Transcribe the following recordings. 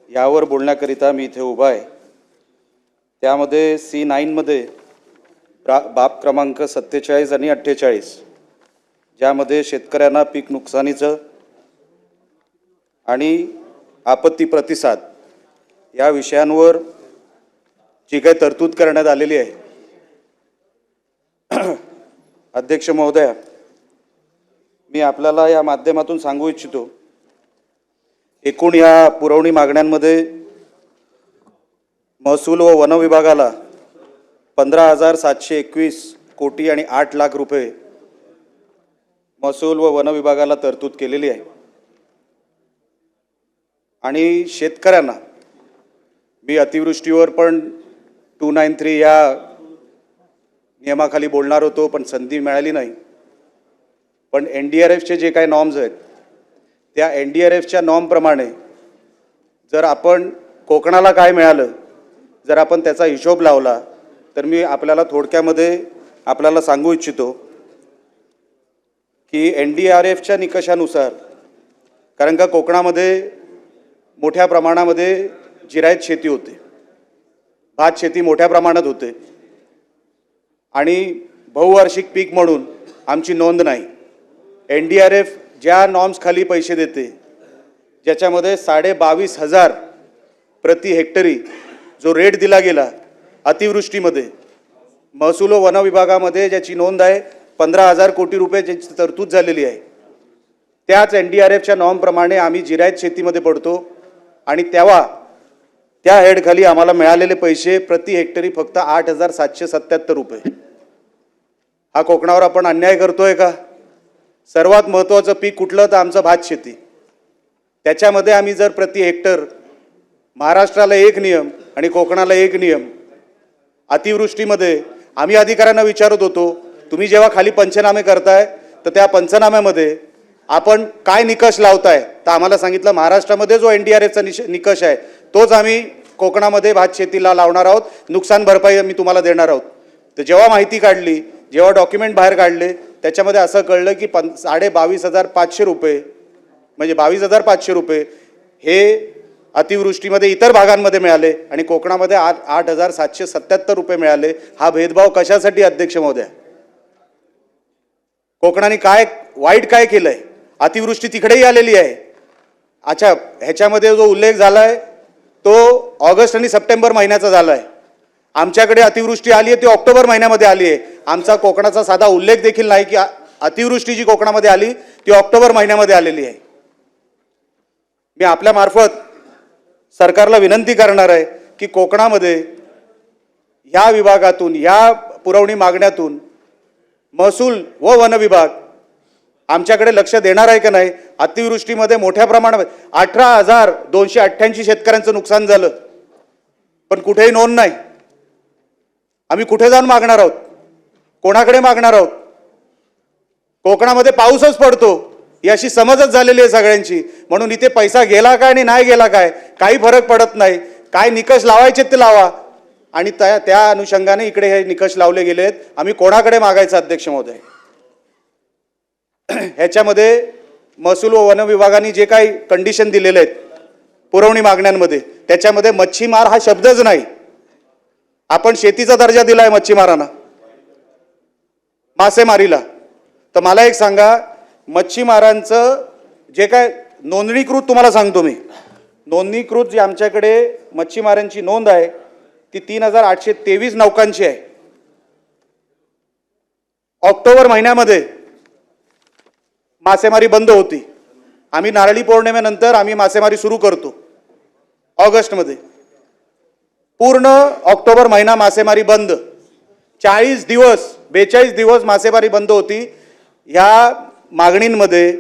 यावर बोलण्याकरिता मी इथे उभा आहे। त्यामध्ये C9 मध्ये बाब क्रमांक 47 आणि 48 ज्यामध्ये शेतकऱ्यांना पीक नुकसानीचं आणि आपत्ती प्रतिसाद या विषयांवर जी काही तरतूद करण्यात आलेली आहे। अध्यक्ष महोदय, मी आपल्याला या माध्यमातून सांगू इच्छितो, एकूण या पुरवणी मागण्यांमध्ये महसूल व वन विभागाला 15,721 कोटी आणि 8 लाख रुपये महसूल व वन विभागाला तरतूद केलेली आहे। आणि शेतकऱ्यांना मी अतिवृष्टीवर पण 293 या नियमाखाली बोलणार होतो, पण संधी मिळाली नाही। पण NDRFचे जे काही नॉर्म्स आहेत त्या NDRFच्या नॉर्मप्रमाणे जर आपण कोकणाला काय मिळालं, जर आपण त्याचा हिशोब लावला तर मी आपल्याला थोडक्यामध्ये आपल्याला सांगू इच्छितो की NDRFच्या निकषानुसार, कारण का कोकणामध्ये मोठ्या प्रमाणामध्ये जिरायत शेती होते, भात शेती मोठ्या प्रमाणात होते आणि बहुवार्षिक पीक म्हणून आमची नोंद नाही। NDRF ज्या नॉर्म्स खाली पैसे देते, ज्याच्यामध्ये 22,500 प्रति हेक्टरी जो रेट दिला गेला अतिवृष्टीमध्ये, महसूल व वन विभागामध्ये ज्याची नोंद आहे 15,000 कोटी रुपये ज्याची तरतूद झालेली आहे, त्याच NDRFच्या नॉर्मप्रमाणे आम्ही जिरायत शेतीमध्ये पडतो आणि तेव्हा त्या हेडखाली आम्हाला मिळालेले पैसे प्रति हेक्टरी फक्त 8,777 रुपये। हा कोकणावर आपण अन्याय करतोय का? सर्वात महत्त्वाचं पीक कुठलं तर आमचं भात शेती, त्याच्यामध्ये आम्ही जर प्रति हेक्टर महाराष्ट्राला एक नियम आणि कोकणाला एक नियम, अतिवृष्टीमध्ये आम्ही अधिकाऱ्यांना विचारत होतो, तुम्ही जेव्हा खाली पंचनामे करताय तर त्या पंचनाम्यामध्ये आपण काय निकष लावताय, तर आम्हाला सांगितलं महाराष्ट्रामध्ये जो NDRFचा निकष आहे तोच आम्ही कोकणामध्ये भात शेतीला लावणार आहोत, नुकसान भरपाई आम्ही तुम्हाला देणार आहोत। तर जेव्हा माहिती काढली, जेव्हा डॉक्युमेंट बाहेर काढले, त्याच्यामध्ये असं कळलं की 22,500 रुपये म्हणजे 22,500 रुपये हे अतिवृष्टीमध्ये इतर भागांमध्ये मिळाले आणि कोकणामध्ये 8,777 रुपये मिळाले। हा भेदभाव कशासाठी अध्यक्ष महोदय? कोकणाने काय वाईट काय केलंय? अतिवृष्टी तिकडेही आलेली आहे। अच्छा, ह्याच्यामध्ये जो उल्लेख झालाय तो ऑगस्ट आणि सप्टेंबर महिन्याचा झालाय। आमच्याकडे अतिवृष्टी आली आहे ती ऑक्टोबर महिन्यामध्ये आली आहे। आमचा कोकणाचा साधा उल्लेख देखील नाही की अतिवृष्टी जी कोकणामध्ये आली ती ऑक्टोबर महिन्यामध्ये आलेली आहे। मी आपल्या मार्फत सरकारला विनंती करणार आहे की कोकणामध्ये या विभागातून, या पुरवणी मागण्यातून महसूल व वन विभाग आमच्याकडे लक्ष देणार आहे का नाही? अतिवृष्टीमध्ये मोठ्या प्रमाणात 18,288 शेतकऱ्यांचं नुकसान झालं, पण कुठेही नोंद नाही। आम्ही कुठे जाऊन मागणार आहोत? कोणाकडे मागणार आहोत? कोकणामध्ये पाऊसच पडतो याची समजच झालेली आहे सगळ्यांची, म्हणून इथे पैसा गेला काय आणि नाही गेला काय काही फरक पडत नाही। काय निकष लावायचे ते लावा आणि त्या अनुषंगाने इकडे हे निकष लावले गेलेत। आम्ही कोणाकडे मागायचं अध्यक्ष महोदय? ह्याच्यामध्ये महसूल व वन विभागाने जे काही कंडिशन दिलेले आहेत पुरवणी मागण्यांमध्ये, त्याच्यामध्ये मच्छीमार हा शब्दच नाही। आपण शेतीचा दर्जा दिलाय मच्छीमारांना, मासेमारीला। तर मला एक सांगा, मच्छीमारांचं जे काय नोंदणीकृत, तुम्हाला सांगतो मी, नोंदणीकृत जी आमच्याकडे मच्छीमारांची नोंद आहे ती 3,823 नौकांची आहे। ऑक्टोबर महिन्यामध्ये मासेमारी बंद होती। आम्ही नारळी पौर्णिमेनंतर आम्ही मासेमारी सुरू करतो ऑगस्टमध्ये। पूर्ण ऑक्टोबर महिना मासेमारी बंद, 40 दिवस 42 दिवस मासेमारी बंद होती। ह्या मागणींमध्ये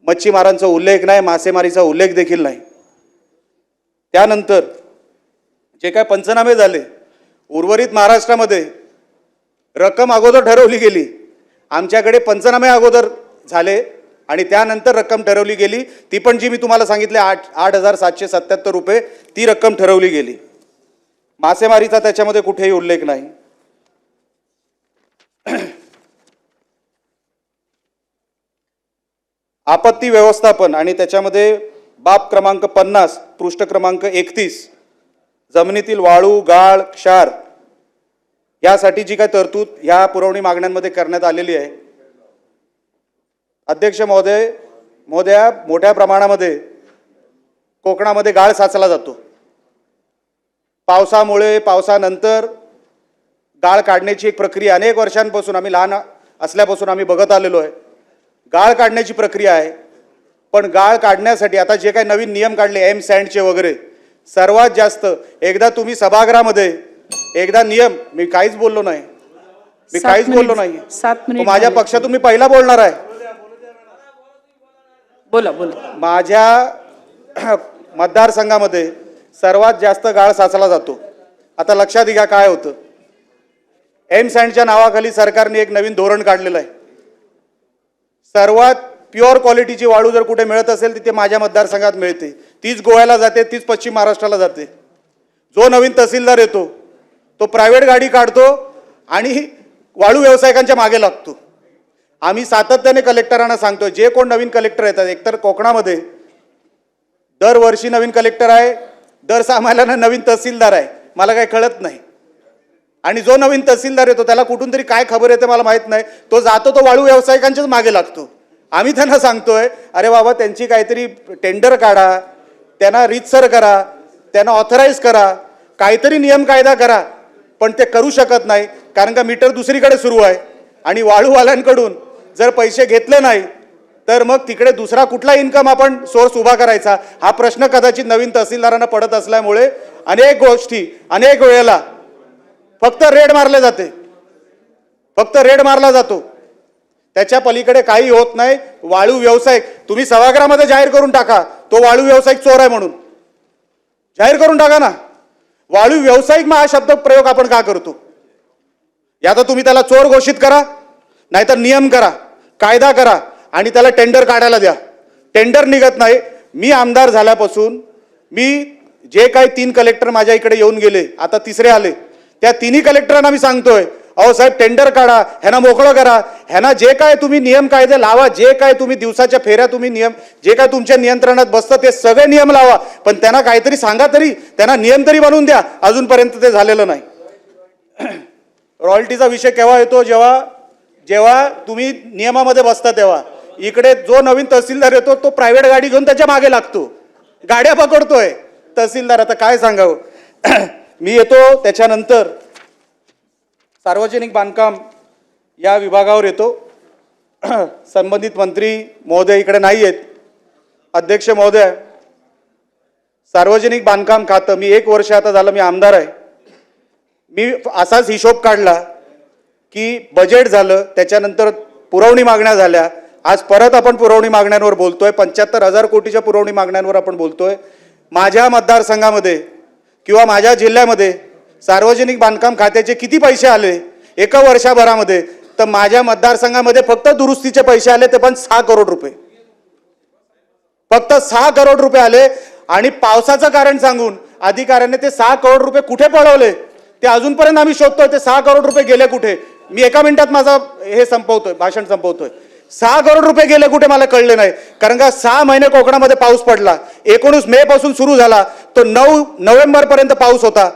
मच्छीमारांचा उल्लेख नाही, मासेमारीचा उल्लेख देखील नाही। त्यानंतर जे काय पंचनामे झाले, उर्वरित महाराष्ट्रामध्ये रक्कम अगोदर ठरवली गेली, आमच्याकडे पंचनामे अगोदर झाले आणि त्यानंतर रक्कम ठरवली गेली। ती पण जी मी तुम्हाला सांगितले 8,777 रुपये ती रक्कम ठरवली गेली। मासेमारीचा त्याच्यामध्ये कुठेही उल्लेख नाही। आपत्ती व्यवस्थापन आणि त्याच्यामध्ये बाब क्रमांक 50 पृष्ठ क्रमांक 31 जमिनीतील वाळू गाळ क्षार यासाठी जी काय तरतूद ह्या पुरवणी मागण्यांमध्ये करण्यात आलेली आहे, अध्यक्ष महोदया मोठ्या प्रमाणामध्ये कोकणामध्ये गाळ साचला जातो. पावसामुळे पावसानंतर गाळ काढण्याची एक प्रक्रिया अनेक वर्षांपासून आम्ही लहान असल्यापासून आम्ही बघत आलेलो आहे. गाळ काढण्याची प्रक्रिया आहे, पण गाळ काढण्यासाठी आता जे काही नवीन नियम काढले एम सँडचे वगैरे, सर्वात जास्त एकदा तुम्ही सभागृहामध्ये एकदा नियम मी काहीच बोललो नाही, माझ्या पक्षातून मी पहिला बोलणार आहे. बोला बोला. माझ्या मतदारसंघामध्ये सर्वात जास्त गाळ साचला जातो. आता लक्षात घ्या काय होतं. एम सँडच्या नावाखाली सरकारने एक नवीन धोरण काढलेलं आहे. सर्वात प्युअर क्वालिटीची वाळू जर कुठे मिळत असेल तिथे माझ्या मतदारसंघात मिळते. तीच गोव्याला जाते, तीच पश्चिम महाराष्ट्राला जाते. जो नवीन तहसीलदार येतो तो प्रायव्हेट गाडी काढतो आणि वाळू व्यावसायिकांच्या मागे लागतो. आम्ही सातत्याने कलेक्टरांना सांगतोय, जे कोण नवीन कलेक्टर येतात, एकतर कोकणामध्ये दरवर्षी नवीन कलेक्टर आहे, दर 6 महिन्यांना नवीन तहसीलदार आहे, मला काही कळत नाही. आणि जो नवीन तहसीलदार येतो त्याला कुठून तरी काय खबर येते मला माहित नाही, तो जातो तो वाळू व्यावसायिकांच्याच मागे लागतो. आम्ही त्यांना सांगतोय, अरे बाबा त्यांची काहीतरी टेंडर काढा, त्यांना रीतसर करा, त्यांना ऑथराईज करा, काहीतरी नियम कायदा करा. पण ते करू शकत नाही, कारण का मीटर दुसरीकडे सुरू आहे. आणि वाळूवाल्यांकडून जर पैसे घेतले नाही तर मग तिकडे दुसरा कुठला इन्कम आपण सोर्स उभा करायचा, हा प्रश्न कदाचित नवीन तहसीलदारांना पडत असल्यामुळे अनेक गोष्टी अनेक वेळेला फक्त रेड मारले जाते, फक्त रेड मारला जातो. त्याच्या पलीकडे काही होत नाही. वाळू व्यावसायिक तुम्ही सभागृहामध्ये जाहीर करून टाका, तो वाळू व्यावसायिक चोर आहे म्हणून जाहीर करून टाका ना. वाळू व्यावसायिक मग हा शब्द प्रयोग आपण का करतो? या तर तुम्ही त्याला चोर घोषित करा, नाहीतर नियम करा, कायदा करा आणि त्याला टेंडर काढायला द्या. टेंडर निघत नाही. मी आमदार झाल्यापासून मी जे काही 3 कलेक्टर माझ्या इकडे येऊन गेले, आता तिसरे आले, त्या 3ही कलेक्टरांना मी सांगतोय, अहो साहेब टेंडर काढा, ह्यांना मोकळं करा, ह्यांना जे काय तुम्ही नियम कायदे लावा, जे काय तुम्ही दिवसाच्या फेऱ्या तुम्ही नियम जे काय तुमच्या नियंत्रणात बसतं ते सगळे नियम लावा, पण त्यांना काहीतरी सांगा तरी, त्यांना नियम तरी बनवून द्या. अजूनपर्यंत ते झालेलं नाही. रॉयल्टीचा विषय केव्हा येतो? जेव्हा तुम्ही नियमामध्ये बसता तेव्हा. इकडे जो नवीन तहसीलदार येतो तो प्रायव्हेट गाडी घेऊन त्याच्या मागे लागतो, गाड्या पकडतोय तहसीलदार. आता काय सांगावं. मी येतो त्याच्यानंतर सार्वजनिक बांधकाम या विभागावर येतो. संबंधित मंत्री महोदय इकडे नाही आहेत. अध्यक्ष महोदय, सार्वजनिक बांधकाम खातं मी 1 वर्ष आता झालं मी आमदार आहे. मी असाच हिशोब काढला की बजेट झालं, त्याच्यानंतर पुरवणी मागण्या झाल्या, आज परत आपण पुरवणी मागण्यांवर बोलतोय. 75,000 कोटीच्या पुरवणी मागण्यांवर आपण बोलतोय. माझ्या मतदारसंघामध्ये किंवा माझ्या जिल्ह्यामध्ये सार्वजनिक बांधकाम खात्याचे किती पैसे आले एका वर्षभरामध्ये? तर माझ्या मतदारसंघामध्ये फक्त दुरुस्तीचे पैसे आले, ते पण 6 करोड रुपये, फक्त 6 करोड रुपये आले. आणि पावसाचं कारण सांगून अधिकाऱ्याने ते 6 करोड रुपये कुठे पळवले ते अजूनपर्यंत आम्ही शोधतोय. ते 6 करोड रुपये गेले कुठे? मी 1 मिनिटात माझं भाषण संपवतोय. 6 करोड रुपये गेले कुठे मला कळले नाही. कारण का 6 महिने कोकणामध्ये पाऊस पडला. 19 मे पासून सुरू झाला तो 9 नोव्हेंबर पर्यंत पाऊस होता.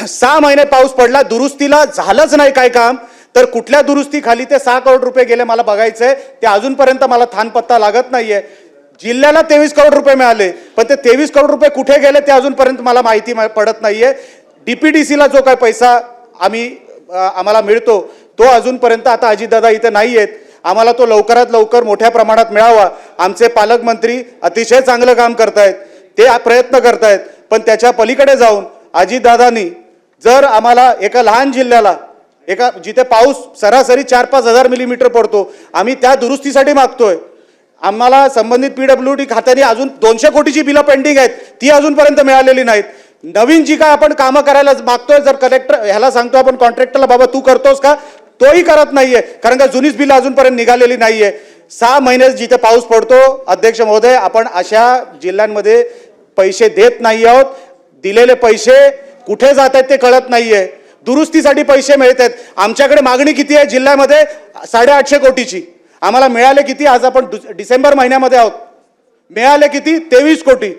6 महिने पाऊस पडला, दुरुस्तीला झालंच नाही काय काम. तर कुठल्या दुरुस्ती खाली ते 6 करोड रुपये गेले मला बघायचंय. ते अजूनपर्यंत मला थानपत्ता लागत नाहीये. जिल्ह्याला 23 करोड रुपये मिळाले, पण ते 23 करोड रुपये कुठे गेले ते अजूनपर्यंत मला माहिती पडत नाहीये. DPDCला जो काय पैसा आम्हाला मिळतो तो अजूनपर्यंत, आता अजितदादा इथे नाही आहेत, आम्हाला तो लवकरात लवकर मोठ्या प्रमाणात मिळावा. आमचे पालकमंत्री अतिशय चांगलं काम करतायत, ते प्रयत्न करतायत. पण त्याच्या पलीकडे जाऊन अजितदादांनी जर आम्हाला एका लहान जिल्ह्याला जिथे पाऊस सरासरी 4-5 हजार मिलीमीटर पडतो, आम्ही त्या दुरुस्तीसाठी मागतोय. आम्हाला संबंधित PWD खात्याने अजून 200 कोटीची बिलं पेंडिंग आहेत, ती अजूनपर्यंत मिळालेली नाहीत. नवीन जी काय आपण कामं करायला मागतोय, जर कलेक्टर ह्याला सांगतो आपण कॉन्ट्रॅक्टरला, बाबा तू करतोस का, तोही करत नाहीये, कारण का जुनीच बिलं अजूनपर्यंत निघालेली नाहीये. 6 महिने जिथे पाऊस पडतो, अध्यक्ष महोदय, आपण अशा जिल्ह्यांमध्ये पैसे देत नाही आहोत. दिलेले पैसे कुठे जात आहेत ते कळत नाहीये. दुरुस्तीसाठी पैसे मिळत आहेत. आमच्याकडे मागणी किती आहे जिल्ह्यामध्ये? 850 कोटीची. आम्हाला मिळाले किती? आज आपण डिसेंबर महिन्यामध्ये आहोत. मिळाले किती? 23 कोटी.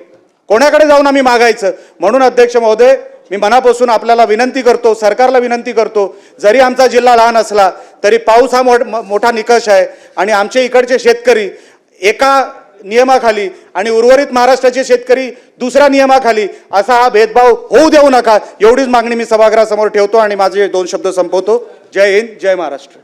कोणाकडे जाऊन आम्ही मागायचं? म्हणून अध्यक्ष महोदय, मी मनापासून आपल्याला विनंती करतो, सरकारला विनंती करतो, जरी आमचा जिल्हा लहान असला तरी पाऊस हा मोठा निकष आहे आणि आमचे इकडचे शेतकरी एका नियमाखाली आणि उर्वरित महाराष्ट्राचे शेतकरी दुसऱ्या नियमाखाली असा हा भेदभाव होऊ देऊ नका, एवढीच मागणी मी सभागृहासमोर ठेवतो आणि माझे 2 शब्द संपवतो. जय हिंद, जय महाराष्ट्र.